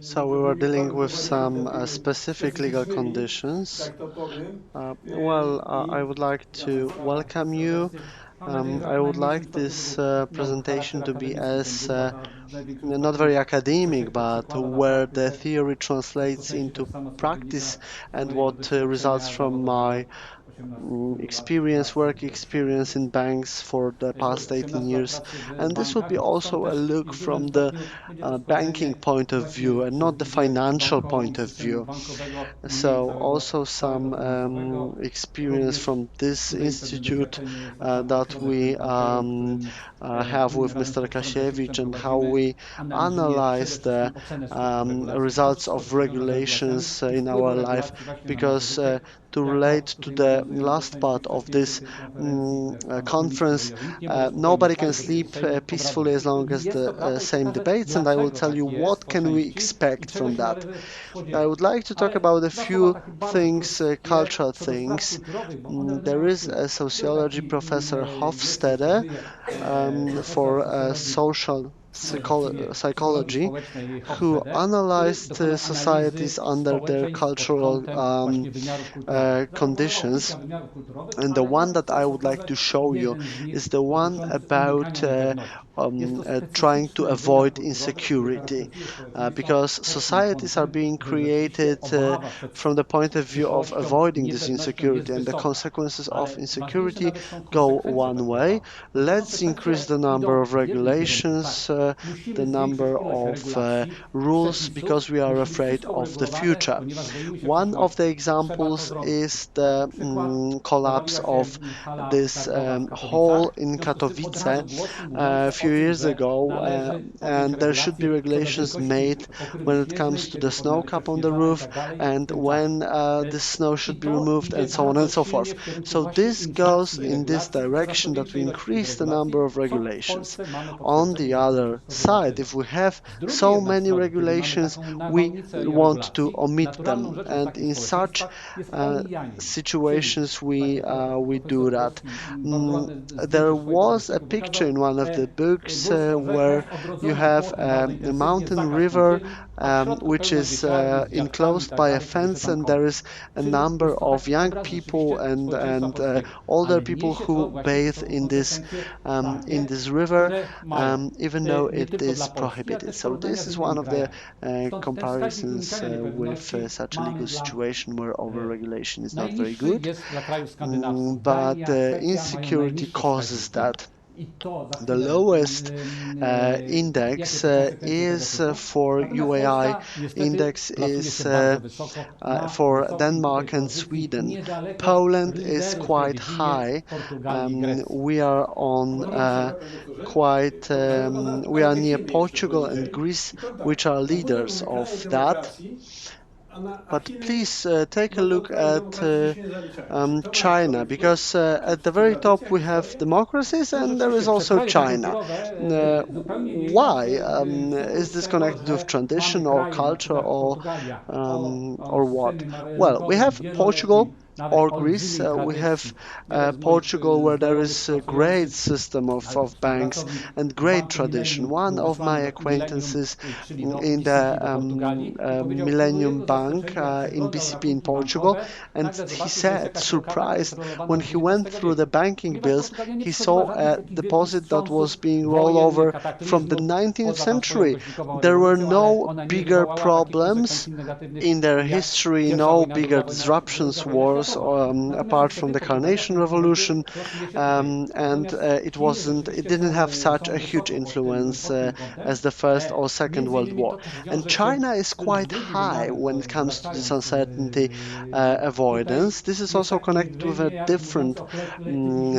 So we were dealing with some specific legal conditions. I would like to welcome you. I would like this presentation to be as not very academic, but where the theory translates into practice and what results from my work experience in banks for the past 18 years. And this will be also a look from the banking point of view and not the financial point of view. So also some experience from this institute that we have with Mr. Kasiewicz and how we analyze the results of regulations in our life, because to relate to the last part of this conference, nobody can sleep peacefully as long as the same debates, and I will tell you what can we expect from that. I would like to talk about a few things, cultural things. There is a sociology professor Hofstede for social psychology who analyzed societies under their cultural conditions. And the one that I would like to show you is the one about trying to avoid insecurity, because societies are being created from the point of view of avoiding this insecurity, and the consequences of insecurity go one way. Let's increase the number of regulations, the number of rules, because we are afraid of the future. One of the examples is the collapse of this hall in Katowice a few years ago, and there should be regulations made when it comes to the snow cap on the roof and when the snow should be removed, and so on and so forth. So this goes in this direction, that we increase the number of regulations. On the other side, if we have so many regulations, we want to omit them, and in such situations we do that. There was a picture in one of the books where you have a mountain river which is enclosed by a fence, and there is a number of young people and older people who bathe in this river, even though it is prohibited. So this is one of the comparisons with such a legal situation where overregulation is not very good, but insecurity causes that. The lowest index is for UAI. Index is for Denmark and Sweden. Poland is quite high. We are on we are near Portugal and Greece, which are leaders of that. But please take a look at China, because at the very top we have democracies and there is also China. Why? Is this connected with tradition or culture or what? Well, we have Portugal or Greece. We have Portugal, where there is a great system of banks and great tradition. One of my acquaintances in the Millennium Bank in BCP in Portugal, and he said, surprised, when he went through the banking bills, he saw a deposit that was being rolled over from the 19th century. There were no bigger problems in their history, no bigger disruptions, wars, apart from the Carnation Revolution, and it didn't have such a huge influence as the First or Second World War. And China is quite high when it comes to this uncertainty avoidance. This is also connected with a different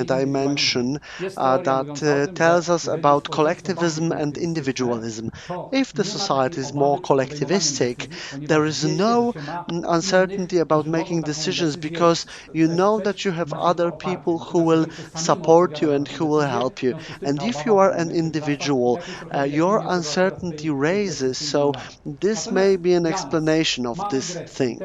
dimension that tells us about collectivism and individualism. If the society is more collectivistic, there is no uncertainty about making decisions, because you know that you have other people who will support you and who will help you. And if you are an individual, your uncertainty raises. So this may be an explanation of this thing.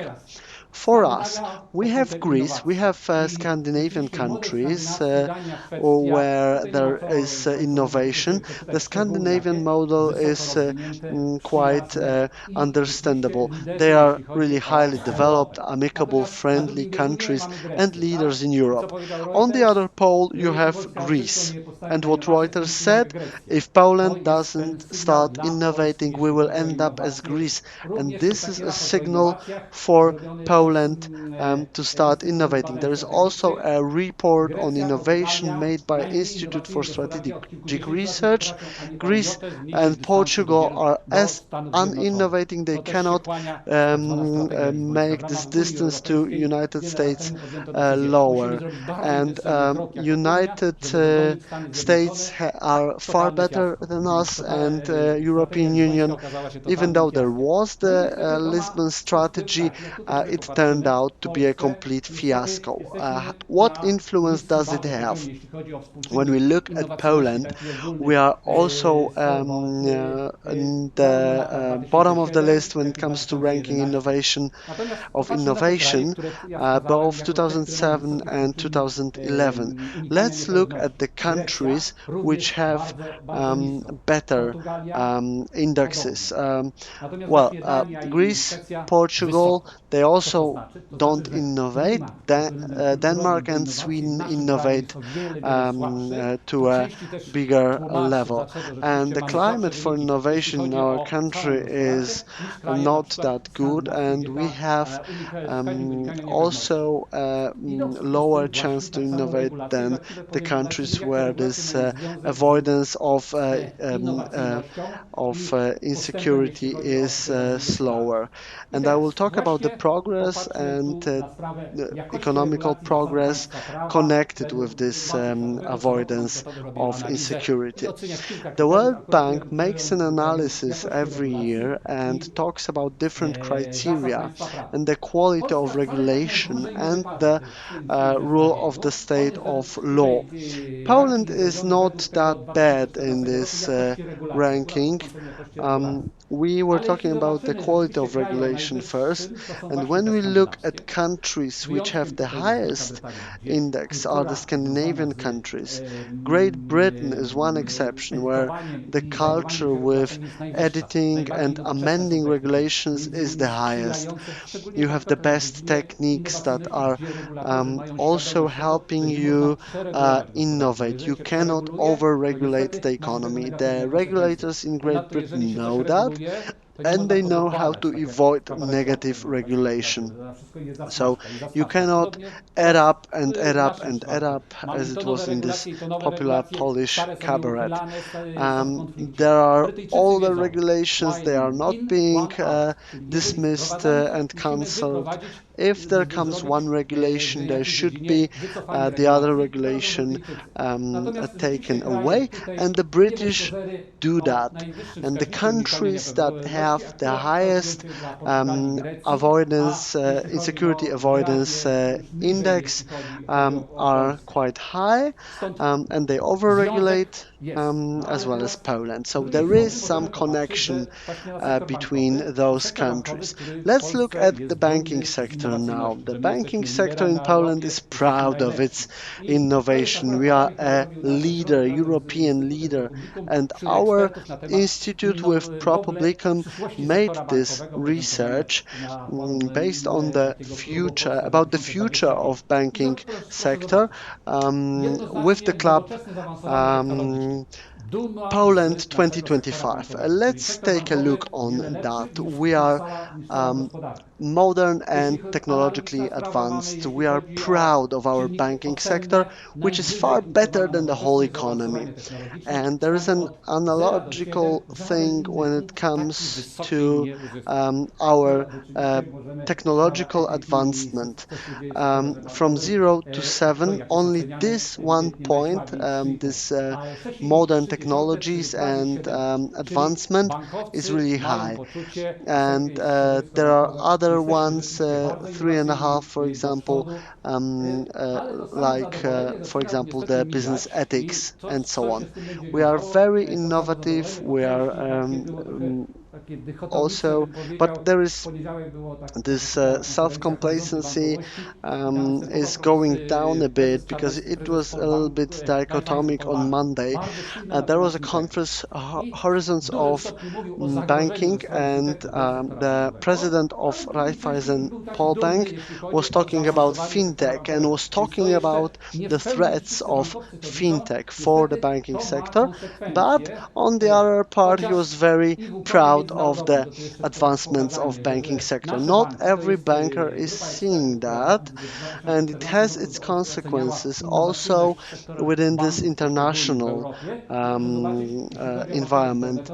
for us. We have Greece, we have Scandinavian countries where there is innovation. The Scandinavian model is quite understandable. They are really highly developed, amicable, friendly countries and leaders in Europe. On the other pole, you have Greece. And what Reuters said, if Poland doesn't start innovating, we will end up as Greece. And this is a signal for Poland to start innovating. There is also a report on innovation made by Institute for Strategic Research. Greece and Portugal are as uninnovating. They cannot make this distance to United States lower. And United States are far better than us, and European Union, even though there was the Lisbon strategy, it turned out to be a complete fiasco. What influence does it have? When we look at Poland, we are also in the bottom of the list when it comes to ranking innovation, both 2007 and 2011. Let's look at the countries which have better indexes. Greece, Portugal, they also don't innovate. Denmark and Sweden innovate to a bigger level. And the climate for innovation in our country is not that good, and we have also lower chance to innovate than the countries where this avoidance of insecurity is slower. And I will talk about the progress and the economical progress connected with this avoidance of insecurity. The World Bank makes an analysis every year and talks about different criteria and the quality of regulation and the rule of the state of law. Poland is not that bad in this ranking. We were talking about the quality of regulation first, and when we look at countries which have the highest index are the Scandinavian countries. Great Britain is one exception where the culture with editing and amending regulations is the highest. You have the best techniques that are also helping you innovate. You cannot over-regulate the economy. The regulators in Great Britain know that, and they know how to avoid negative regulation. So you cannot add up and add up and add up as it was in this popular Polish cabaret. There are all the regulations, they are not being dismissed and cancelled. If there comes one regulation, there should be the other regulation taken away, and the British do that. And the countries that have the highest insecurity avoidance index are quite high, and they overregulate as well as Poland. So there is some connection between those countries. Let's look at the banking sector now. The banking sector in Poland is proud of its innovation. We are a leader, European leader, and our institute with ProPublica made this research based on the future, about the future of banking sector with the club Poland 2025. Let's take a look on that. We are modern and technologically advanced. We are proud of our banking sector, which is far better than the whole economy. And there is an analogical thing when it comes to our technological advancement. From 0 to 7, only this one point, this modern technologies and advancement is really high. And there are other ones, 3.5, for example, for example, the business ethics and so on. We are very innovative. We are also, but there is this self-complacency is going down a bit because it was a little bit dichotomic on Monday. There was a conference, Horizons of Banking, and the president of Raiffeisen Paul Bank was talking about fintech and was talking about the threats of fintech for the banking sector. But on the other part, he was very proud of the advancements of banking sector. Not every banker is seeing that, and it has its consequences also within this international environment.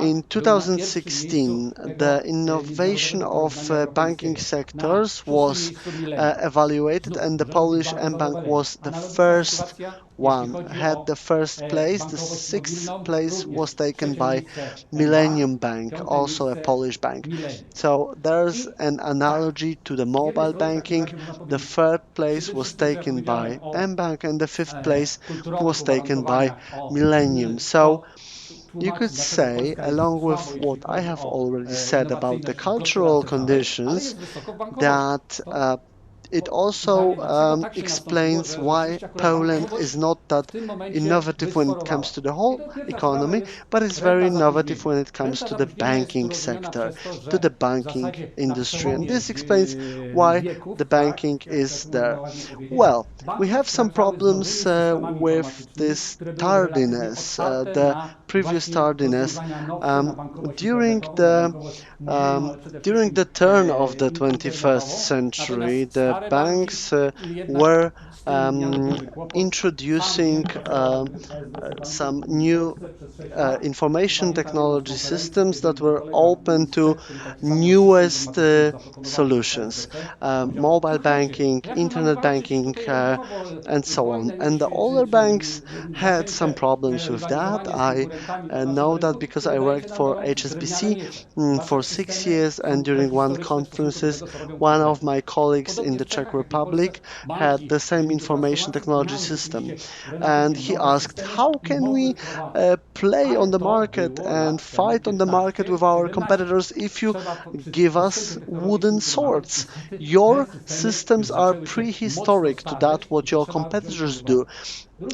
In 2016, the innovation of banking sectors was evaluated, and the Polish mBank was the first one, had the first place. The sixth place was taken by Millennium Bank, also a Polish bank. So there's an analogy to the mobile banking. The third place was taken by mBank, and the fifth place was taken by Millennium. So you could say, along with what I have already said about the cultural conditions, that it also explains why Poland is not that innovative when it comes to the whole economy, but is very innovative when it comes to the banking sector, to the banking industry. And this explains why the banking is there. Well, we have some problems with this tardiness, the previous tardiness. Um, during the during the turn of the 21st century, the banks were introducing some new information technology systems that were open to newest solutions, mobile banking, internet banking, and so on. And the older banks had some problems with that. I know that because I worked for HSBC for 6 years, and during one conferences, one of my colleagues in the Czech Republic had the same information technology system, and he asked, "How can we play on the market and fight on the market with our competitors if you give us wooden swords? Your systems are prehistoric to that what your competitors do."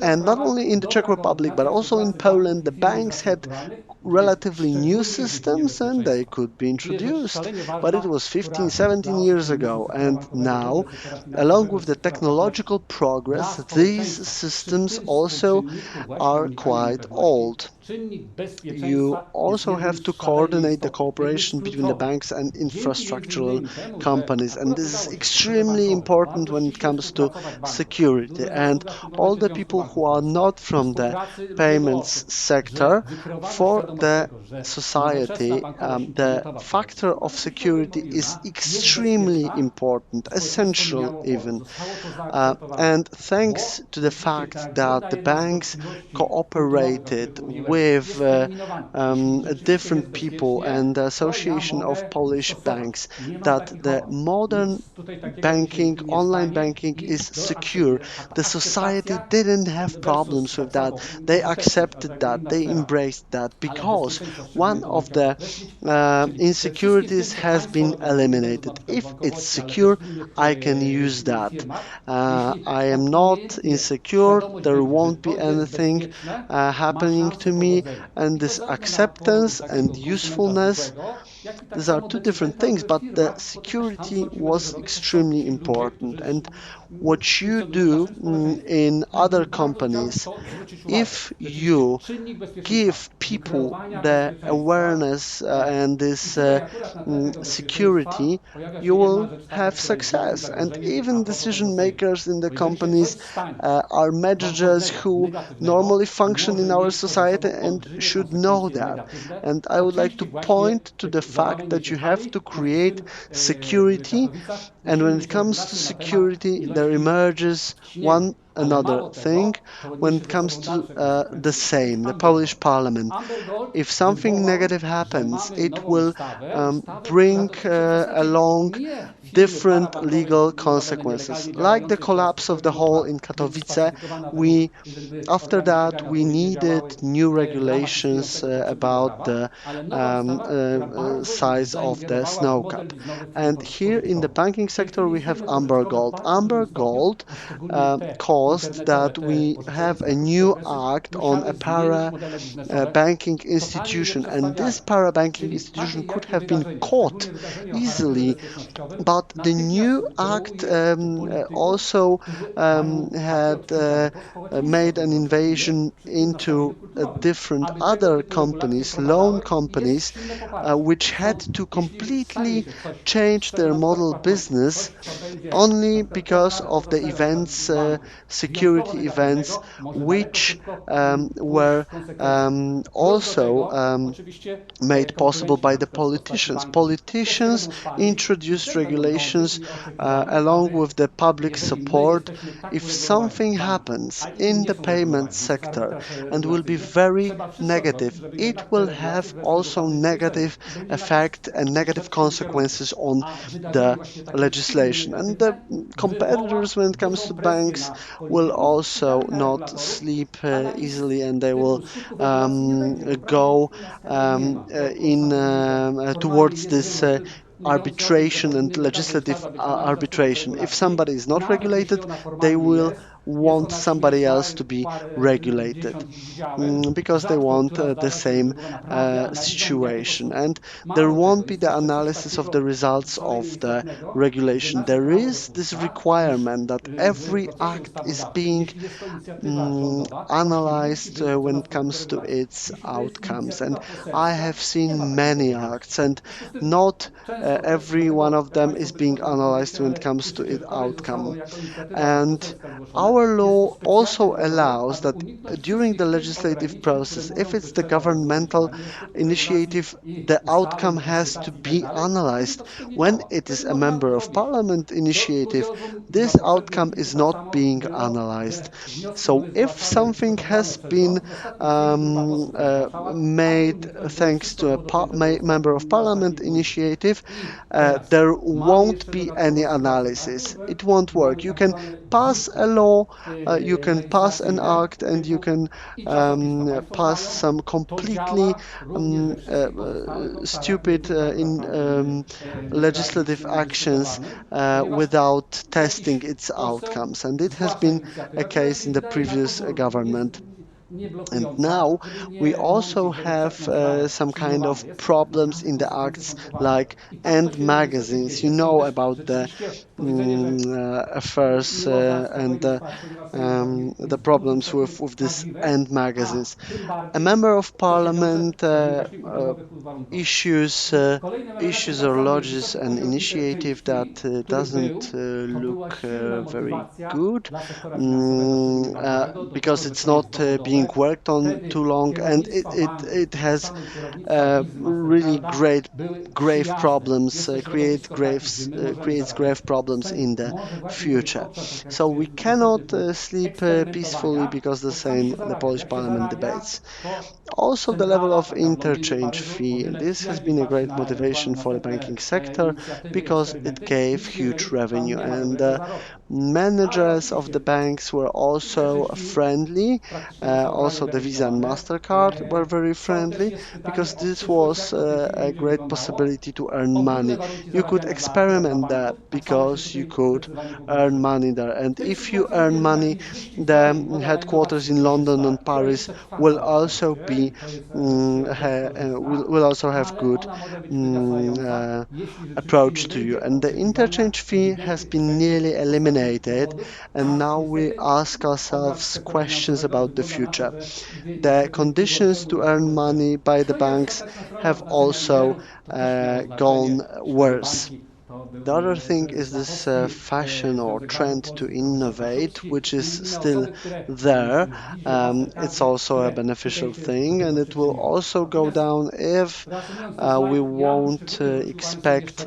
And not only in the Czech Republic, but also in Poland, the banks had relatively new systems and they could be introduced. But it was 15, 17 years ago. And now, along with the technological progress, these systems also are quite old. You also have to coordinate the cooperation between the banks and infrastructural companies, and this is extremely important when it comes to security. And all the people who are not from the payments sector, for the society, the factor of security is extremely important, essential even. And thanks to the fact that the banks cooperated with different people and the Association of Polish Banks, that the modern banking, online banking is secure. The society didn't have problems with that. They accepted that, they embraced that because one of the insecurities has been eliminated. If it's secure, I can use that. I am not insecure, there won't be anything happening to me, and this acceptance and usefulness, these are two different things, but the security was extremely important. And what you do in other companies, if you give people the awareness and this security, you will have success. And even decision makers in the companies are managers who normally function in our society and should know that. And I would like to point to the fact that you have to create security, and when it comes to security, there emerges one another thing when it comes to the Sejm, the Polish Parliament. If something negative happens, it will bring along different legal consequences. Like the collapse of the hall in Katowice, we after that, we needed new regulations about the size of the snow cap. And here in the banking sector, we have Amber Gold. Amber Gold caused that we have a new act on a para banking institution, and this para banking institution could have been caught easily, but the new act also had made an invasion into different other companies, loan companies, which had to completely change their model business only because of the events, security events, which were also made possible by the politicians. Politicians introduced regulations along with the public support. If something happens in the payment sector and will be very negative, it will have also negative effect and negative consequences on the legislation. And the competitors, when it comes to banks, will also not sleep easily, and they will go in towards this arbitration and legislative arbitration. If somebody is not regulated, they will want somebody else to be regulated because they want the same situation. And there won't be the analysis of the results of the regulation. There is this requirement that every act is being analyzed when it comes to its outcomes. And I have seen many acts, and not every one of them is being analyzed when it comes to its outcome. And our law also allows that during the legislative process, if it's the governmental initiative, the outcome has to be analyzed. When it is a member of parliament initiative, this outcome is not being analyzed. So if something has been made thanks to a member of parliament initiative, there won't be any analysis. It won't work. You can pass a law, you can pass an act, and you can pass some completely stupid legislative actions without testing its outcomes. And it has been a case in the previous government. And now we also have some kind of problems in the acts like end magazines. You know about the affairs and the problems with this end magazines. A member of parliament issues or lodges an initiative that doesn't look very good because it's not being worked on too long, and it has really grave problems, creates grave problems in the future. So we cannot sleep peacefully because the Polish Parliament debates. Also, the level of interchange fee. This has been a great motivation for the banking sector because it gave huge revenue, and managers of the banks were also friendly. Also, the Visa and MasterCard were very friendly because this was a great possibility to earn money. You could experiment that because you could earn money there, and if you earn money, the headquarters in London and Paris will also be will also have good approach to you. And the interchange fee has been nearly eliminated, and now we ask ourselves questions about the future. The conditions to earn money by the banks have also gone worse. The other thing is this fashion or trend to innovate, which is still there. It's also a beneficial thing, and it will also go down if we won't expect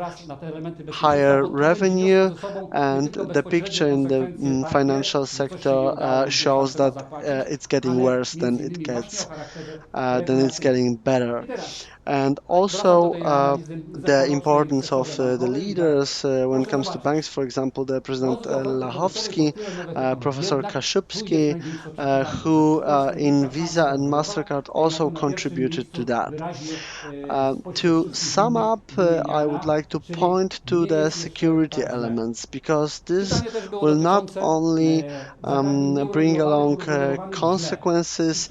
higher revenue, and the picture in the financial sector shows that it's getting worse than it's getting better. And also the importance of the leaders when it comes to banks, for example, the President Lachowski, Professor Kaszubski, who in Visa and MasterCard also contributed to that. To sum up, I would like to point to the security elements because this will not only bring along consequences,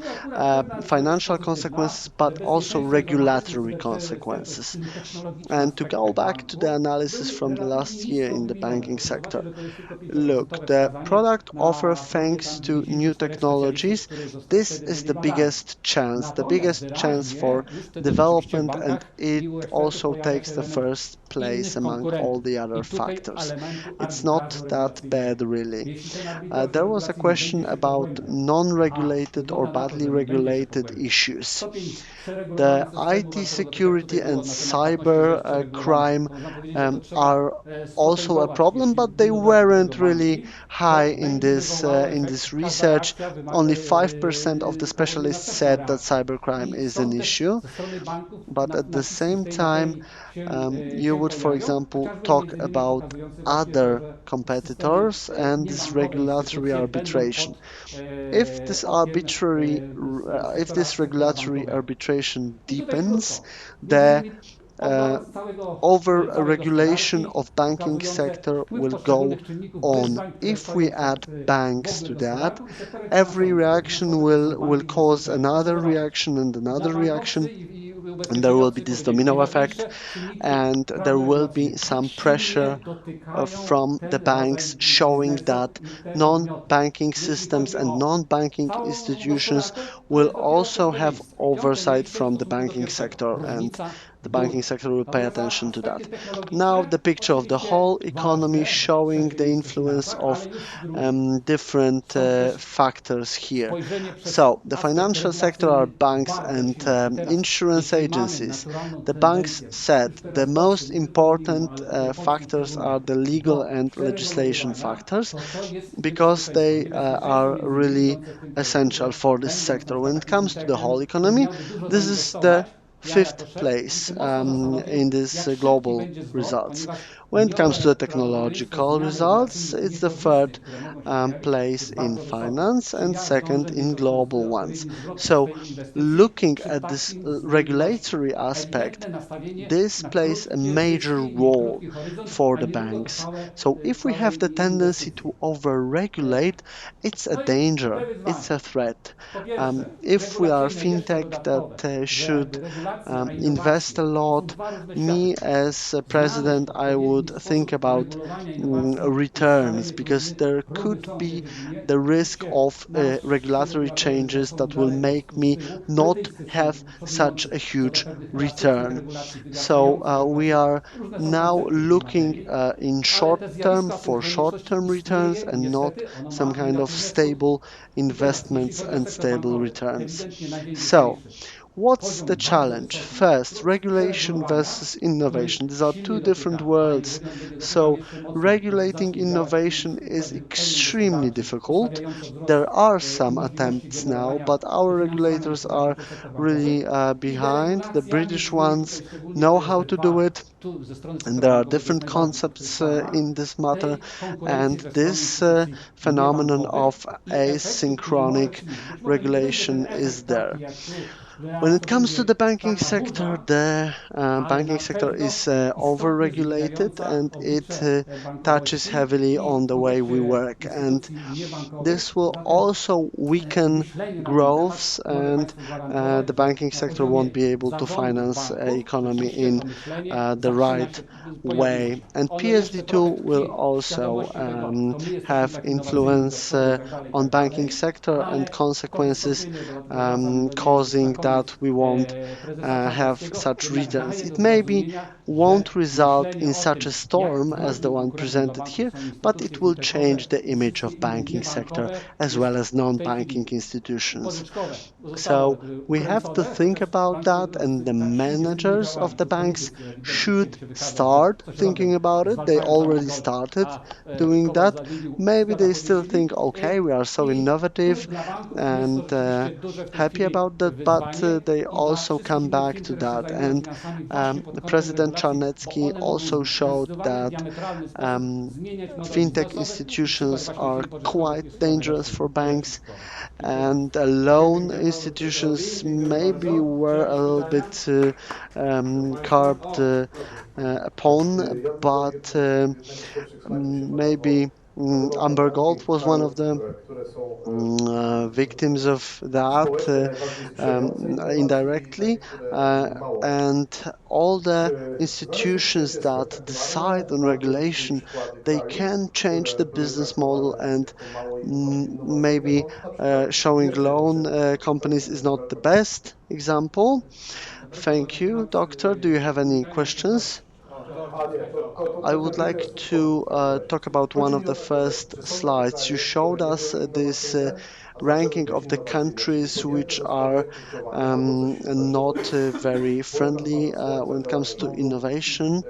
financial consequences, but also regulatory consequences. And to go back to the analysis from the last year in the banking sector, look, the product offer thanks to new technologies, this is the biggest chance for development, and it also takes the first place among all the other factors. It's not that bad, really. There was a question about non-regulated or badly regulated issues. The IT security and cyber crime are also a problem, but they weren't really high in this research. Only 5% of the specialists said that cybercrime is an issue, but at the same time, you would, for example, talk about other competitors and this regulatory arbitration. If this regulatory arbitration deepens, the over-regulation of banking sector will go on. If we add banks to that, every reaction will cause another reaction and another reaction, and there will be this domino effect, and there will be some pressure from the banks showing that non-banking systems and non-banking institutions will also have oversight from the banking sector, and the banking sector will pay attention to that. Now the picture of the whole economy showing the influence of different factors here. So the financial sector are banks and insurance agencies. The banks said the most important factors are the legal and legislation factors because they are really essential for this sector. When it comes to the whole economy, this is the fifth place in this global results. When it comes to the technological results, it's the third place in finance and second in global ones. So looking at this regulatory aspect, this plays a major role for the banks. So if we have the tendency to over-regulate, it's a danger, it's a threat. If we are fintech that should invest a lot, me as a president, I would think about returns because there could be the risk of regulatory changes that will make me not have such a huge return. So we are now looking in short term for short term returns and not some kind of stable investments and stable returns. So what's the challenge? First, regulation versus innovation. These are two different worlds. So, regulating innovation is extremely difficult. There are some attempts now, but our regulators are really behind. The British ones know how to do it. And there are different concepts in this matter, and this phenomenon of asynchronic regulation is there. When it comes to the banking sector is over-regulated, and it touches heavily on the way we work. And this will also weaken growths, and the banking sector won't be able to finance economy in the right way. And PSD2 will also have influence on banking sector and consequences, causing that we won't have such returns. It may be won't result in such a storm as the one presented here, but it will change the image of banking sector as well as non-banking institutions. So we have to think about that, and the managers of the banks should start thinking about it. They already started doing that. Maybe they still think, okay, we are so innovative and happy about that, but they also come back to that. And President Czarnecki also showed that fintech institutions are quite dangerous for banks, and loan institutions maybe were a little bit carved upon, but maybe Amber Gold was one of the victims of that indirectly, and all the institutions that decide on regulation, they can change the business model, and maybe showing loan companies is not the best example. Thank you, Doctor. Do you have any questions? I would like to talk about one of the first slides. You showed us this ranking of the countries which are not very friendly when it comes to innovation.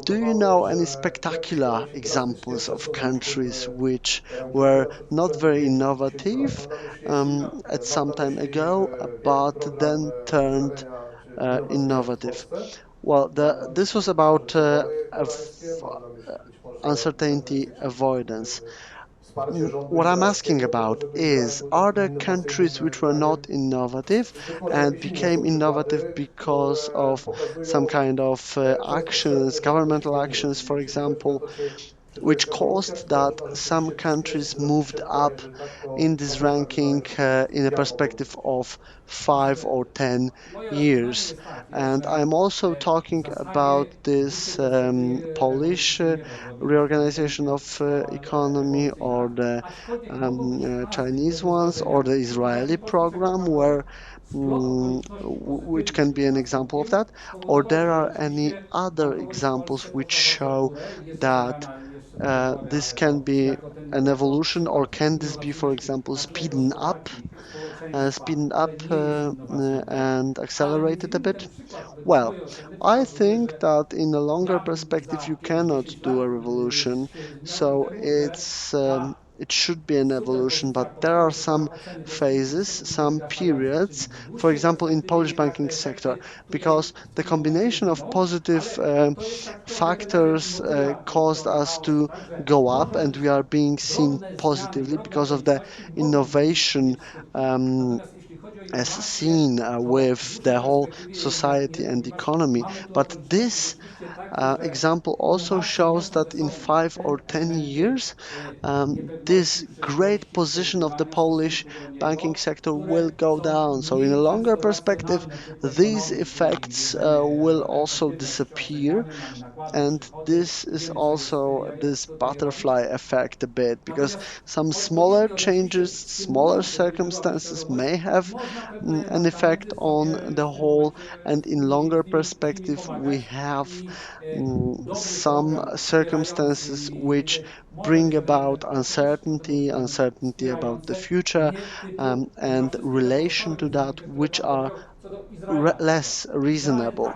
Do you know any spectacular examples of countries which were not very innovative at some time ago, but then turned innovative? Well, this was about uncertainty avoidance. What I'm asking about is, are there countries which were not innovative and became innovative because of some kind of actions, governmental actions, for example, which caused that some countries moved up in this ranking in a perspective of 5 or 10 years. And I'm also talking about this Polish reorganization of economy, or the Chinese ones, or the Israeli program, where which can be an example of that, or there are any other examples which show that this can be an evolution, or can this be, for example, speeding up and accelerated a bit? Well, I think that in a longer perspective you cannot do a revolution, so it should be an evolution, but there are some phases, some periods, for example, in Polish banking sector, because the combination of positive factors caused us to go up, and we are being seen positively because of the innovation as seen with the whole society and economy. But this example also shows that in 5 or 10 years, this great position of the Polish banking sector will go down. So in a longer perspective, these effects will also disappear, and this is also this butterfly effect a bit, because some smaller changes, smaller circumstances may have an effect on the whole, and in longer perspective we have some circumstances which bring about uncertainty about the future, and relation to that which are less reasonable.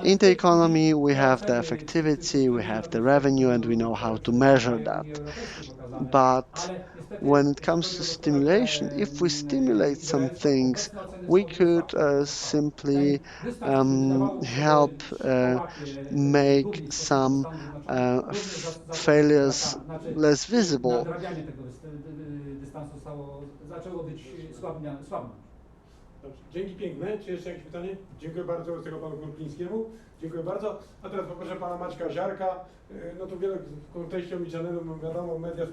In the economy, we have the effectivity, we have the revenue, and we know how to measure that. But when it comes to stimulation, if we stimulate some things, we could simply help make some failures less visible. Dobrze. Dzięki piękne. Czy jeszcze jakieś pytanie? Dziękuję bardzo z tego panu Kurklińskiemu. Dziękuję bardzo. A teraz poproszę pana Maćka Ziarka. No tu wiele w kontekście Omnichannelu, wiadomo, media